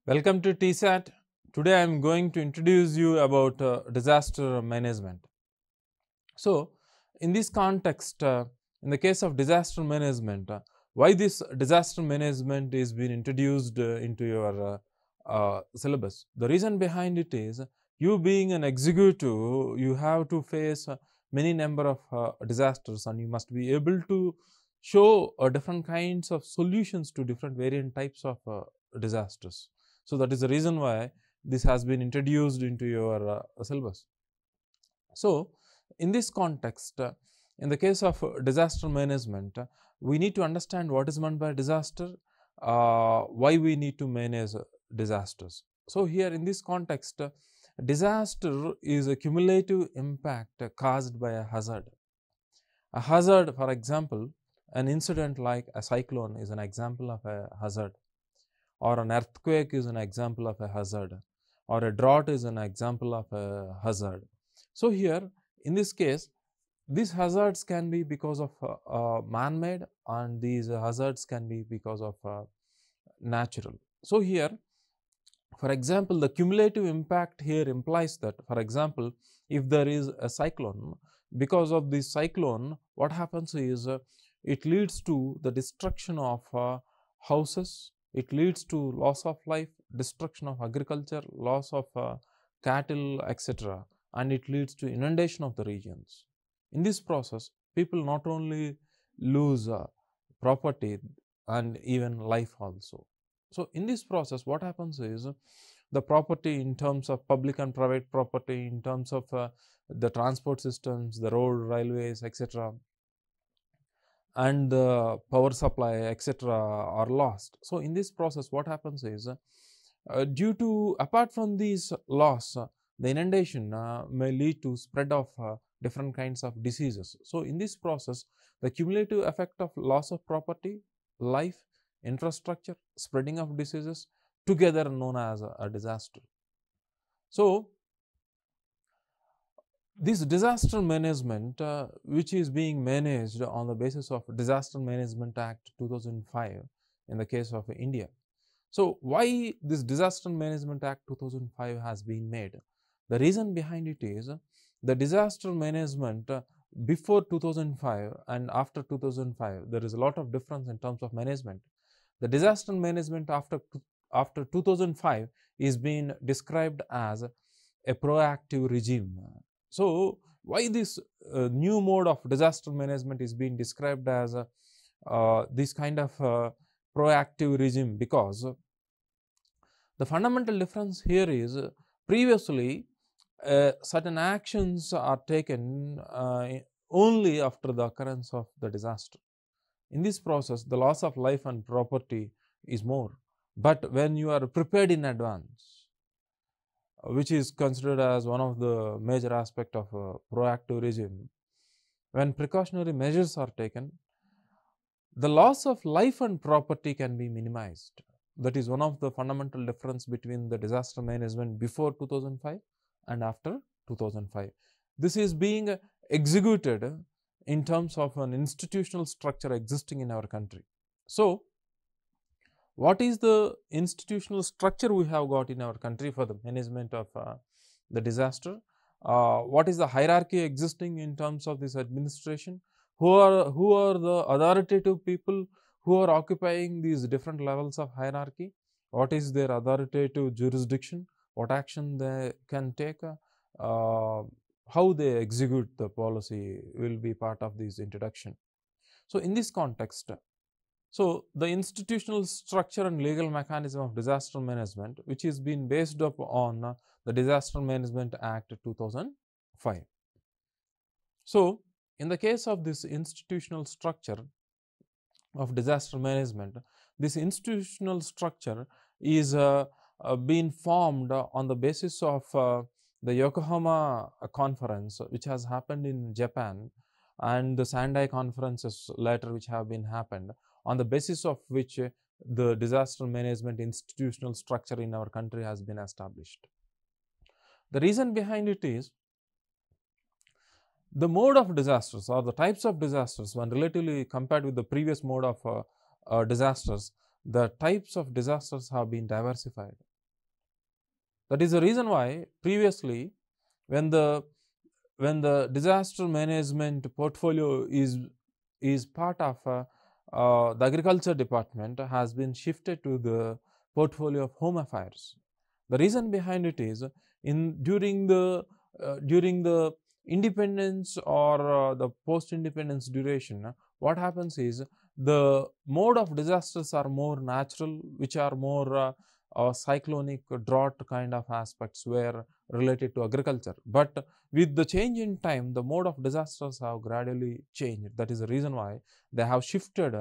Welcome to TSAT. Today I am going to introduce you about disaster management. So, in this context, in the case of disaster management, why this disaster management is being introduced into your syllabus? The reason behind it is, you being an executive, you have to face many number of disasters, and you must be able to show different kinds of solutions to different variant types of disasters. So, that is the reason why this has been introduced into your syllabus. So, in this context, in the case of disaster management, we need to understand what is meant by disaster, why we need to manage disasters. So, here in this context, disaster is a cumulative impact caused by a hazard. A hazard, for example, an incident like a cyclone is an example of a hazard, or an earthquake is an example of a hazard, or a drought is an example of a hazard. So, here in this case, these hazards can be because of man-made, and these hazards can be because of natural. So, here for example, the cumulative impact here implies that, for example, if there is a cyclone, because of this cyclone, what happens is it leads to the destruction of houses, it leads to loss of life, destruction of agriculture, loss of cattle, etc., and it leads to inundation of the regions. In this process, people not only lose property and even life also. So, in this process, what happens is the property in terms of public and private property, in terms of the transport systems, the road, railways, etc., and the power supply, etc., are lost. So, in this process, what happens is due to, apart from these loss, the inundation may lead to spread of different kinds of diseases. So, in this process, the cumulative effect of loss of property, life, infrastructure, spreading of diseases together known as a disaster. So, this disaster management which is being managed on the basis of Disaster Management Act 2005 in the case of India. So, why this Disaster Management Act 2005 has been made? The reason behind it is the disaster management before 2005 and after 2005, there is a lot of difference in terms of management. The disaster management after 2005 is being described as a proactive regime. So, why this new mode of disaster management is being described as this kind of proactive regime? Because the fundamental difference here is previously certain actions are taken only after the occurrence of the disaster. In this process, the loss of life and property is more, but when you are prepared in advance, which is considered as one of the major aspects of a proactive regime, when precautionary measures are taken, the loss of life and property can be minimized. That is one of the fundamental difference between the disaster management before 2005 and after 2005. This is being executed in terms of an institutional structure existing in our country. So, what is the institutional structure we have got in our country for the management of the disaster? What is the hierarchy existing in terms of this administration? Who are the authoritative people who are occupying these different levels of hierarchy? What is their authoritative jurisdiction? What action they can take? How they execute the policy will be part of this introduction. So, in this context, so the institutional structure and legal mechanism of disaster management, which is being based upon the Disaster Management Act 2005. So, in the case of this institutional structure of disaster management, this institutional structure is being formed on the basis of the Yokohama conference, which has happened in Japan, and the Sendai conferences later which have been happened, on the basis of which the disaster management institutional structure in our country has been established. The reason behind it is the mode of disasters or the types of disasters, when relatively compared with the previous mode of disasters, the types of disasters have been diversified. That is the reason why previously when the disaster management portfolio is part of the agriculture department has been shifted to the portfolio of home affairs. The reason behind it is during the independence or the post-independence duration, what happens is the mode of disasters are more natural, which are more cyclonic, drought kind of aspects were related to agriculture. But with the change in time, the mode of disasters have gradually changed. That is the reason why they have shifted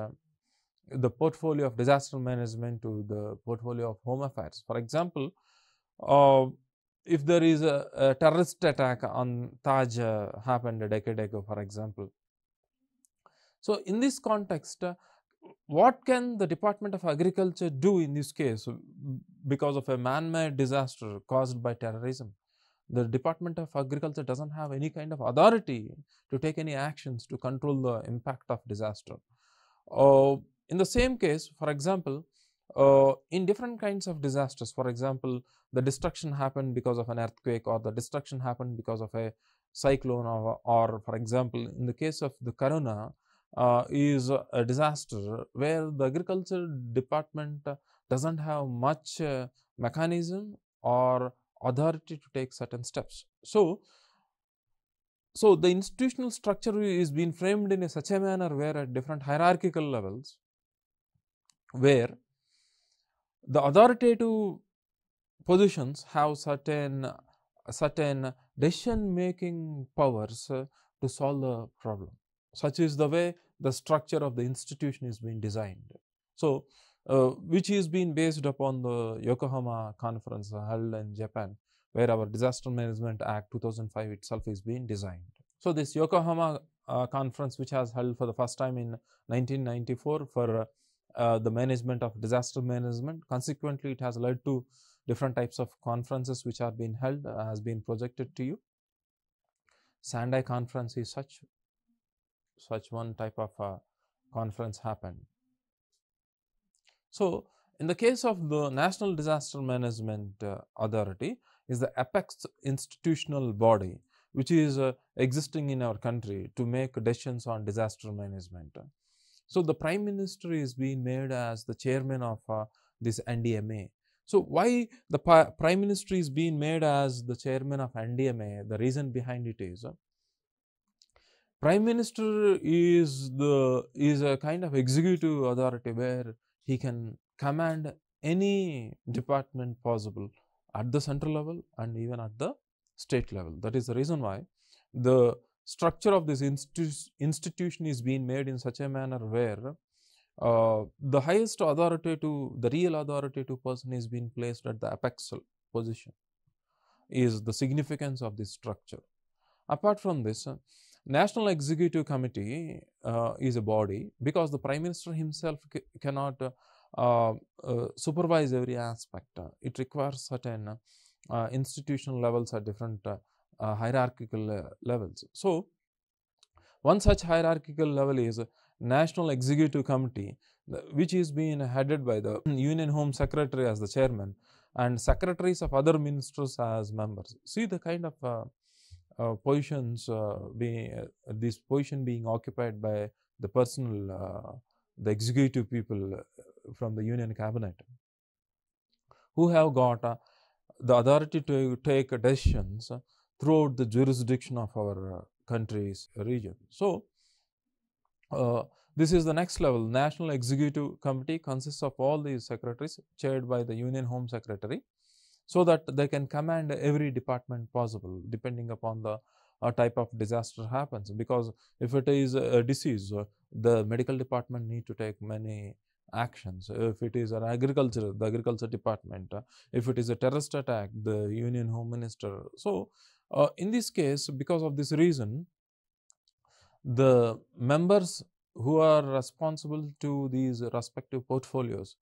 the portfolio of disaster management to the portfolio of home affairs. For example, if there is a terrorist attack on Taj happened a decade ago, for example. So in this context, what can the Department of Agriculture do in this case because of a man-made disaster caused by terrorism? The Department of Agriculture doesn't have any kind of authority to take any actions to control the impact of disaster. In the same case, for example, in different kinds of disasters, for example, the destruction happened because of an earthquake, or the destruction happened because of a cyclone, or for example, in the case of the corona, is a disaster where the agriculture department doesn't have much mechanism or authority to take certain steps. So the institutional structure is being framed in such a manner where at different hierarchical levels, where the authoritative positions have certain decision making powers to solve the problem. Such is the way the structure of the institution is being designed. So which is being based upon the Yokohama conference held in Japan, where our Disaster Management Act 2005 itself is being designed. So this Yokohama conference, which has held for the first time in 1994 for the management of disaster management, consequently it has led to different types of conferences which are being held, has been projected to you. Sendai conference is such one type of conference happened. So in the case of the National Disaster Management Authority is the apex institutional body which is existing in our country to make decisions on disaster management. So the Prime Minister is being made as the chairman of this NDMA. So why the Prime Minister is being made as the chairman of NDMA? The reason behind it is Prime Minister is a kind of executive authority where he can command any department possible at the central level and even at the state level. That is the reason why the structure of this institution is being made in such a manner where the highest authoritative, the real authoritative person is being placed at the apex position, is the significance of this structure. Apart from this, National Executive Committee is a body because the Prime Minister himself cannot supervise every aspect. It requires certain institutional levels at different hierarchical levels. So one such hierarchical level is National Executive Committee, which is being headed by the Union Home Secretary as the chairman and secretaries of other ministers as members. See the kind of positions this position being occupied by the personal, the executive people from the Union Cabinet, who have got the authority to take decisions throughout the jurisdiction of our country's region. So this is the next level. National Executive Committee consists of all these secretaries chaired by the Union Home Secretary, so that they can command every department possible depending upon the type of disaster happens. Because if it is a disease, the medical department need to take many actions. If it is an agriculture, the agriculture department. If it is a terrorist attack, the Union Home Minister. So in this case, because of this reason, the members who are responsible to these respective portfolios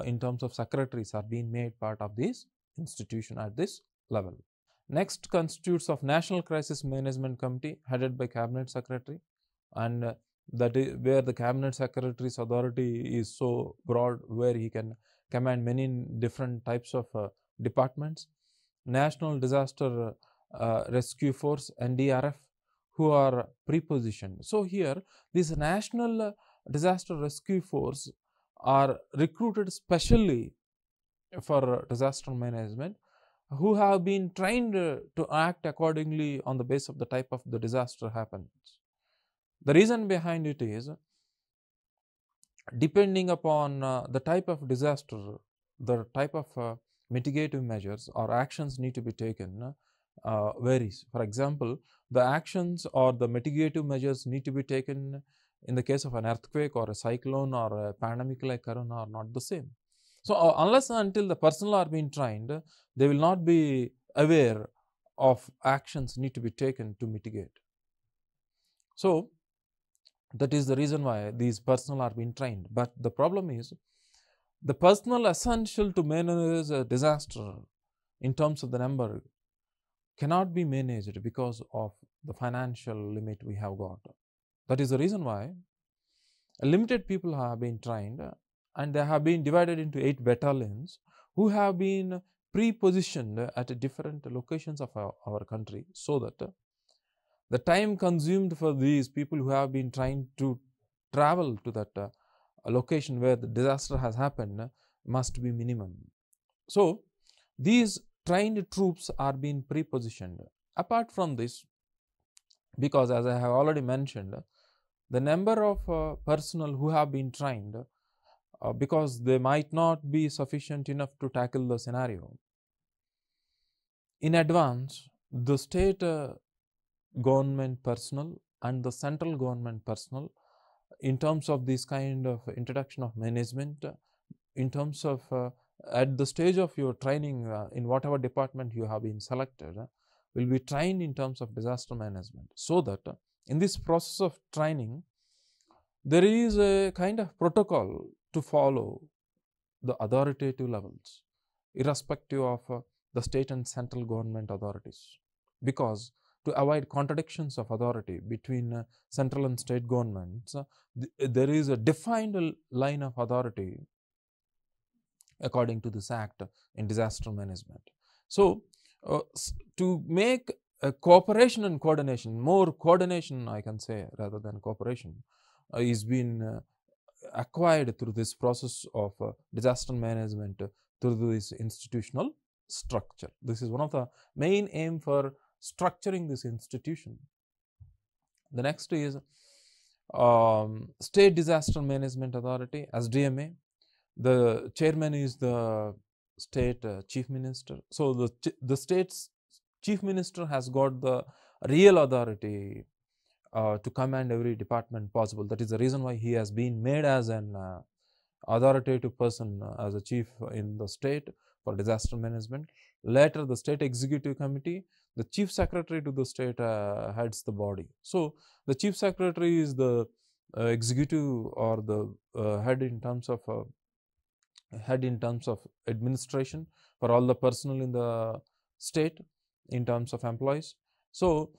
in terms of secretaries are being made part of this institution at this level. Next constitutes of National Crisis Management Committee headed by Cabinet Secretary, and that is where the Cabinet Secretary's authority is so broad, where he can command many different types of departments, National Disaster Rescue Force (NDRF), who are prepositioned. So here this National Disaster Rescue Force are recruited specially for disaster management, who have been trained to act accordingly on the basis of the type of the disaster happens. The reason behind it is, depending upon the type of disaster, the type of mitigative measures or actions need to be taken varies. For example, the actions or the mitigative measures need to be taken in the case of an earthquake or a cyclone or a pandemic like corona are not the same. So unless and until the personnel are being trained, they will not be aware of actions need to be taken to mitigate. So that is the reason why these personnel are being trained. But the problem is, the personnel essential to manage a disaster in terms of the number cannot be managed because of the financial limit we have got. That is the reason why limited people have been trained, and they have been divided into 8 battalions who have been pre-positioned at different locations of our country, so that the time consumed for these people who have been trying to travel to that location where the disaster has happened must be minimum. So these trained troops are being pre-positioned. Apart from this, because as I have already mentioned, the number of personnel who have been trained, because they might not be sufficient enough to tackle the scenario, in advance the state government personnel and the central government personnel, in terms of this kind of introduction of management, in terms of at the stage of your training in whatever department you have been selected, will be trained in terms of disaster management, so that in this process of training there is a kind of protocol to follow the authoritative levels, irrespective of the state and central government authorities, because to avoid contradictions of authority between central and state governments, there is a defined line of authority according to this act in disaster management. So to make cooperation and coordination, more coordination I can say rather than cooperation, is being acquired through this process of disaster management through this institutional structure. This is one of the main aim for structuring this institution. The next is State Disaster Management Authority, SDMA. The chairman is the state chief minister. So the state's chief minister has got the real authority to command every department possible. That is the reason why he has been made as an authoritative person as a chief in the state for disaster management. Later, the state executive committee, the chief secretary to the state heads the body. So the chief secretary is the executive or the head in terms of administration for all the personnel in the state in terms of employees. So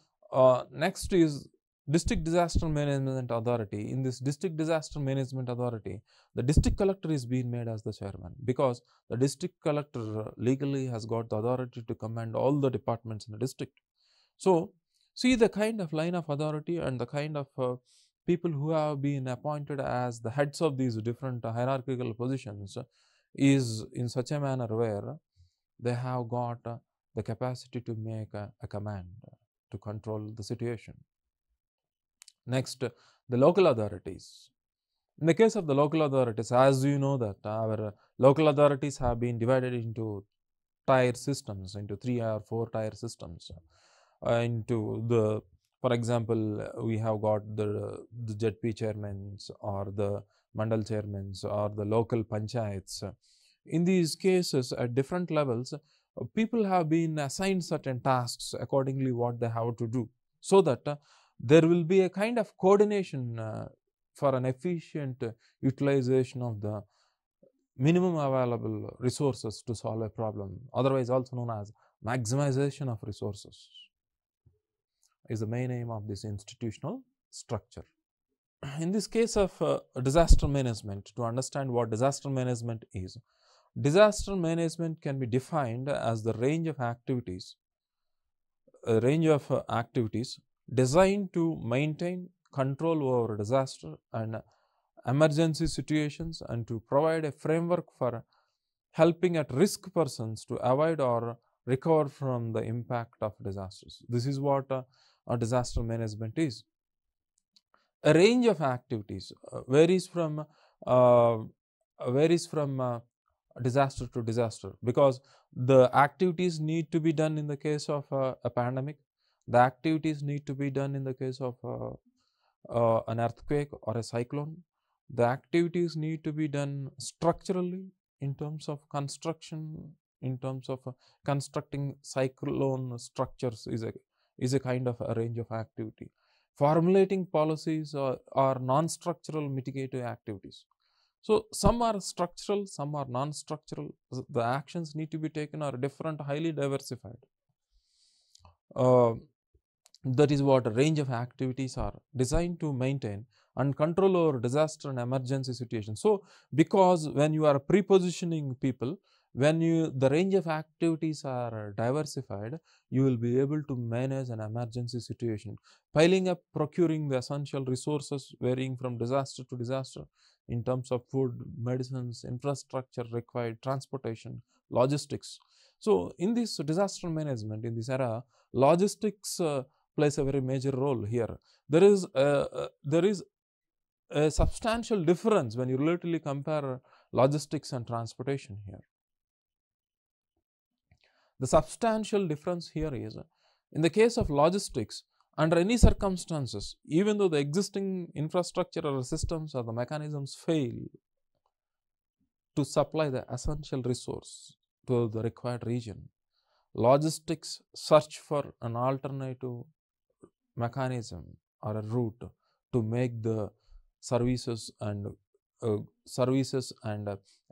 next is District Disaster Management Authority. In this District Disaster Management Authority, the district collector is being made as the chairman, because the district collector legally has got the authority to command all the departments in the district. So see the kind of line of authority and the kind of people who have been appointed as the heads of these different hierarchical positions is in such a manner where they have got the capacity to make a command to control the situation. Next, the local authorities. In the case of the local authorities, as you know that our local authorities have been divided into tier systems, into 3 or 4 tier systems. For example, we have got the ZP chairmen or the mandal chairmen or the local panchayats. In these cases, at different levels, people have been assigned certain tasks accordingly what they have to do, so that there will be a kind of coordination for an efficient utilization of the minimum available resources to solve a problem, otherwise also known as maximization of resources, is the main aim of this institutional structure. In this case of disaster management, to understand what disaster management is, disaster management can be defined as the range of activities designed to maintain control over disaster and emergency situations and to provide a framework for helping at risk persons to avoid or recover from the impact of disasters. This is what a disaster management is. A range of activities varies from disaster to disaster, because the activities need to be done in the case of a pandemic, the activities need to be done in the case of an earthquake or a cyclone, the activities need to be done structurally in terms of construction, in terms of constructing cyclone structures is a kind of a range of activity. Formulating policies are non-structural mitigative activities. So some are structural, some are non-structural. The actions need to be taken are different, highly diversified. That is what a range of activities are designed to maintain and control over disaster and emergency situations. So because when you are prepositioning people, when the range of activities are diversified, you will be able to manage an emergency situation, piling up, procuring the essential resources varying from disaster to disaster in terms of food, medicines, infrastructure required, transportation, logistics. So in this disaster management, in this era, logistics plays a very major role here. There is a substantial difference when you relatively compare logistics and transportation here. The substantial difference here is, in the case of logistics, under any circumstances, even though the existing infrastructure or systems or the mechanisms fail to supply the essential resource to the required region, logistics search for an alternative mechanism or a route to make the services and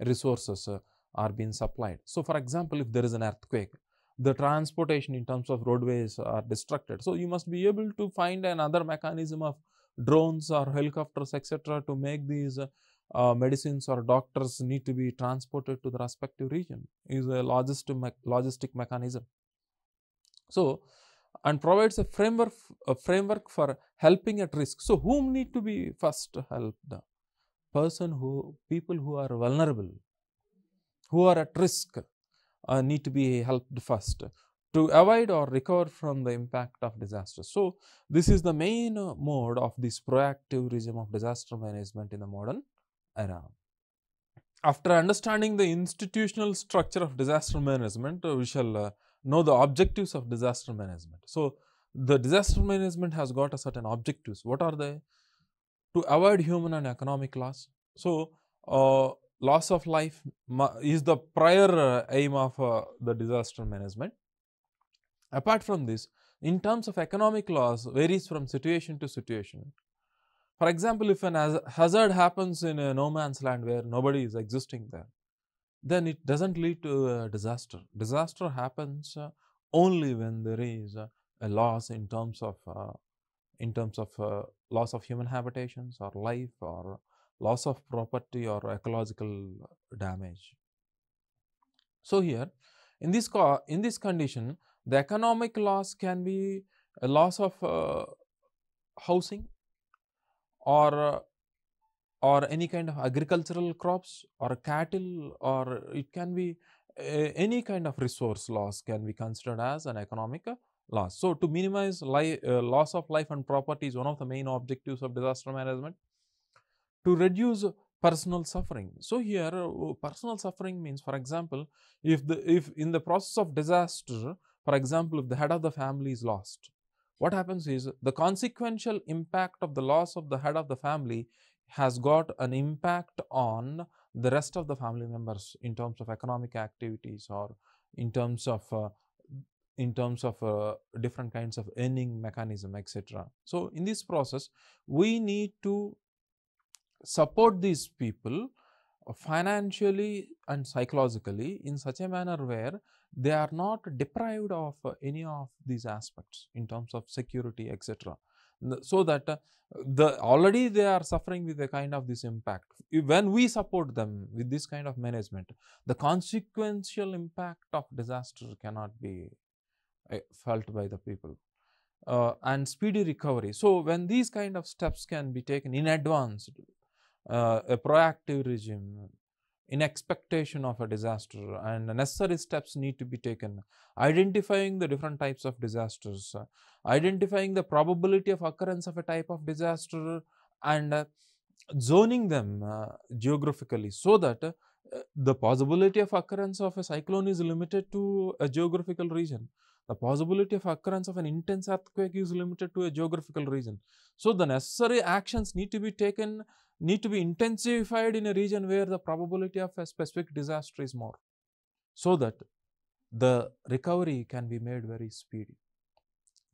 resources are being supplied. So for example, if there is an earthquake, the transportation in terms of roadways are disrupted. So you must be able to find another mechanism of drones or helicopters, etc., to make these medicines or doctors need to be transported to the respective region. Is a logistic mechanism. So, and provides a framework for helping at risk. So whom need to be first helped? People who are vulnerable, who are at risk, need to be helped first to avoid or recover from the impact of disaster. So this is the main mode of this proactive regime of disaster management in the modern era. After understanding the institutional structure of disaster management, we shall know the objectives of disaster management. So the disaster management has got a certain objectives. What are they? To avoid human and economic loss. So loss of life is the prior aim of the disaster management. Apart from this, in terms of economic loss, varies from situation to situation. For example, if an hazard happens in a no man's land where nobody is existing there, then it doesn't lead to a disaster. Disaster happens only when there is a loss in terms of loss of human habitations or life or loss of property or ecological damage. So here, in this condition, the economic loss can be a loss of housing or any kind of agricultural crops or cattle, or it can be any kind of resource loss can be considered as an economic loss. So to minimize loss of life and property is one of the main objectives of disaster management. To reduce personal suffering. So here personal suffering means, for example, if in the process of disaster, for example, if the head of the family is lost, what happens is the consequential impact of the loss of the head of the family has got an impact on the rest of the family members in terms of economic activities or in terms of different kinds of earning mechanism, etc. So in this process, we need to support these people financially and psychologically in such a manner where they are not deprived of any of these aspects in terms of security, etc. so that already they are suffering with a kind of this impact. When we support them with this kind of management, the consequential impact of disaster cannot be felt by the people. And speedy recovery. So when these kind of steps can be taken in advance, a proactive regime in expectation of a disaster, and necessary steps need to be taken, identifying the different types of disasters, identifying the probability of occurrence of a type of disaster, and zoning them geographically, so that the possibility of occurrence of a cyclone is limited to a geographical region. The possibility of occurrence of an intense earthquake is limited to a geographical region. So the necessary actions need to be taken, need to be intensified in a region where the probability of a specific disaster is more, so that the recovery can be made very speedy.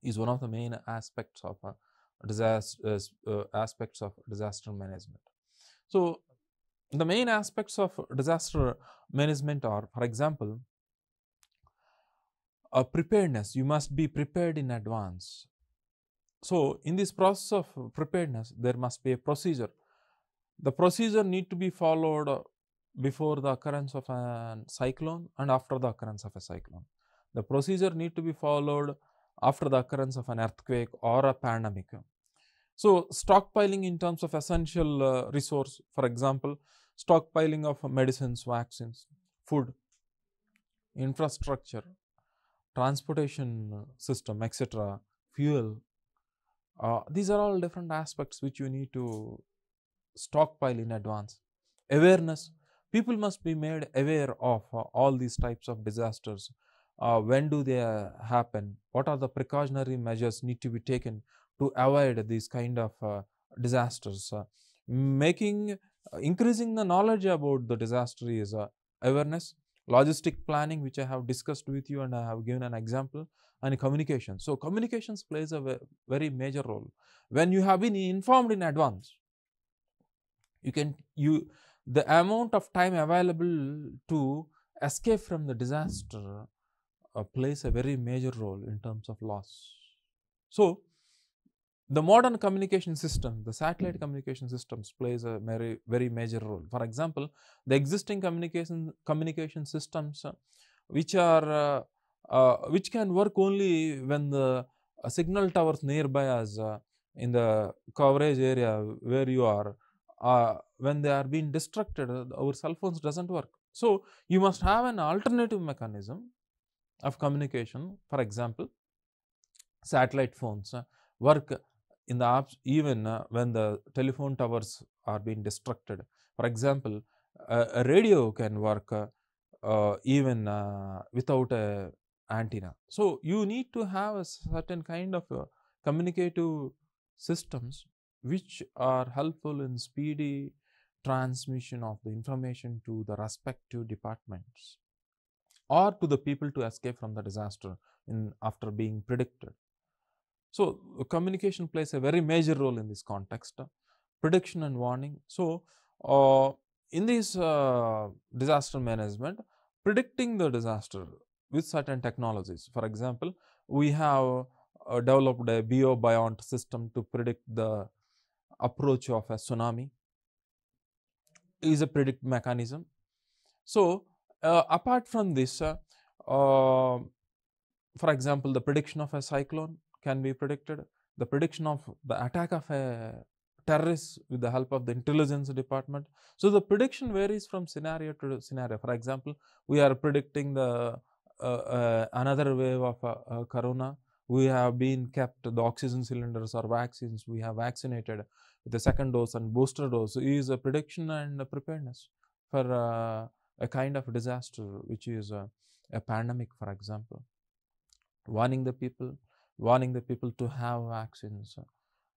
Is one of the main aspects of disaster management. So the main aspects of disaster management are, for example, preparedness. You must be prepared in advance. So in this process of preparedness, there must be a procedure. The procedure need to be followed before the occurrence of a cyclone and after the occurrence of a cyclone. The procedure need to be followed after the occurrence of an earthquake or a pandemic. So stockpiling in terms of essential resource, for example, stockpiling of medicines, vaccines, food, infrastructure, transportation system, etc., fuel. These are all different aspects which you need to stockpile in advance. Awareness. People must be made aware of all these types of disasters. When do they happen? What are the precautionary measures need to be taken to avoid these kind of disasters? Increasing the knowledge about the disaster is awareness. Logistic planning, which I have discussed with you and I have given an example, and communication. So communications plays a very major role. When you have been informed in advance, the amount of time available to escape from the disaster plays a very major role in terms of loss. So the modern communication system, the satellite communication systems, plays a very major role. For example, the existing communication systems which can work only when the signal towers nearby us in the coverage area where you are, when they are being destructed, our cell phones doesn't work. So you must have an alternative mechanism of communication. For example, satellite phones work in the apps even when the telephone towers are being destructed. For example, a radio can work even without a antenna. So you need to have a certain kind of communicative systems which are helpful in speedy transmission of the information to the respective departments or to the people to escape from the disaster after being predicted. So communication plays a very major role in this context. Prediction and warning. So in this disaster management, predicting the disaster with certain technologies. For example, we have developed a bio-buoyant system to predict the approach of a tsunami. Is a predict mechanism. So apart from this, for example, the prediction of a cyclone can be predicted. The prediction of the attack of a terrorist with the help of the intelligence department. So the prediction varies from scenario to scenario. For example, we are predicting the another wave of corona. We have been kept the oxygen cylinders or vaccines. We have vaccinated with the second dose and booster dose. Is a prediction and a preparedness for a kind of disaster, which is a pandemic, for example. Warning the people to have vaccines,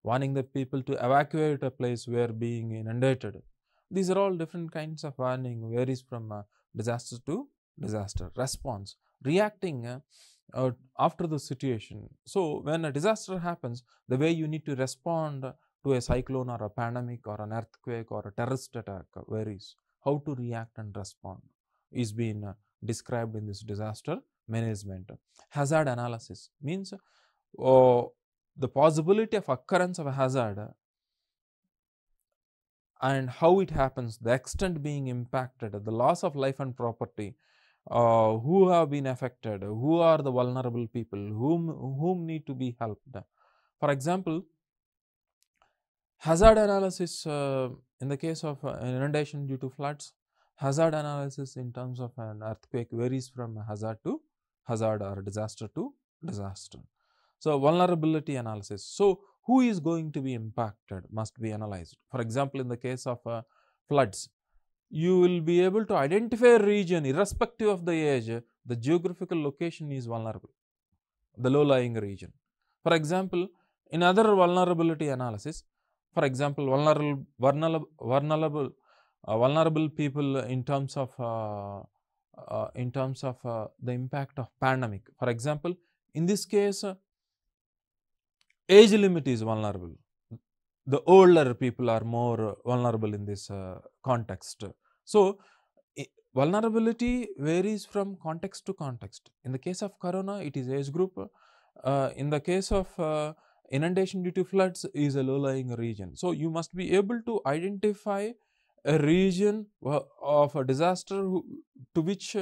warning the people to evacuate a place where being inundated. These are all different kinds of warning, varies from disaster to disaster. Response, reacting after the situation. So when a disaster happens, the way you need to respond to a cyclone or a pandemic or an earthquake or a terrorist attack varies. How to react and respond is being described in this disaster management. Hazard analysis means the possibility of occurrence of a hazard and how it happens, the extent being impacted, the loss of life and property, who have been affected, who are the vulnerable people, whom need to be helped. For example, hazard analysis in the case of inundation due to floods, hazard analysis in terms of an earthquake varies from hazard to hazard or disaster to disaster. So, vulnerability analysis. So, who is going to be impacted must be analyzed. For example, in the case of floods, you will be able to identify a region irrespective of the age, the geographical location is vulnerable, the low-lying region. For example, in other vulnerability analysis, for example, vulnerable people in terms of the impact of pandemic. For example, in this case, age limit is vulnerable. The older people are more vulnerable in this context. So, vulnerability varies from context to context. In the case of corona, it is age group. In the case of inundation due to floods is a low-lying region. So, you must be able to identify a region of a disaster to which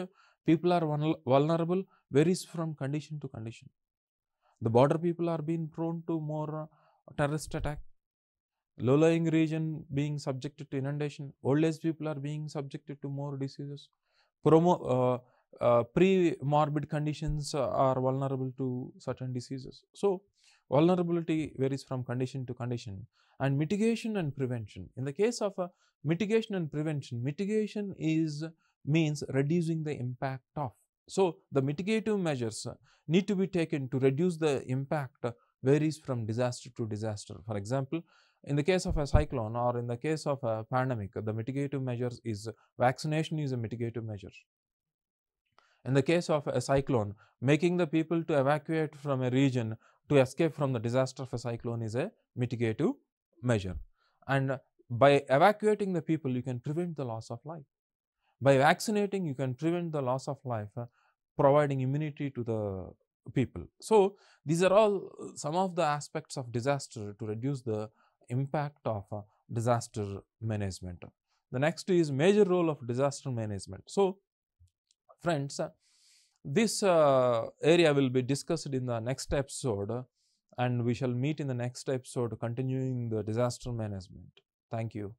people are vulnerable varies from condition to condition. The border people are being prone to more terrorist attack. Low-lying region being subjected to inundation, old age people are being subjected to more diseases. Pre-morbid conditions are vulnerable to certain diseases. So, vulnerability varies from condition to condition. And mitigation and prevention. In the case of mitigation and prevention, mitigation means reducing the impact of. So, the mitigative measures need to be taken to reduce the impact varies from disaster to disaster. For example, in the case of a cyclone or in the case of a pandemic, the mitigative measures is vaccination is a mitigative measure. In the case of a cyclone, making the people to evacuate from a region to escape from the disaster of a cyclone is a mitigative measure. And by evacuating the people, you can prevent the loss of life. By vaccinating, you can prevent the loss of life, providing immunity to the people. So, these are all some of the aspects of disaster to reduce the impact of disaster management. The next is major role of disaster management. So, friends, this area will be discussed in the next episode, and we shall meet in the next episode continuing the disaster management. Thank you.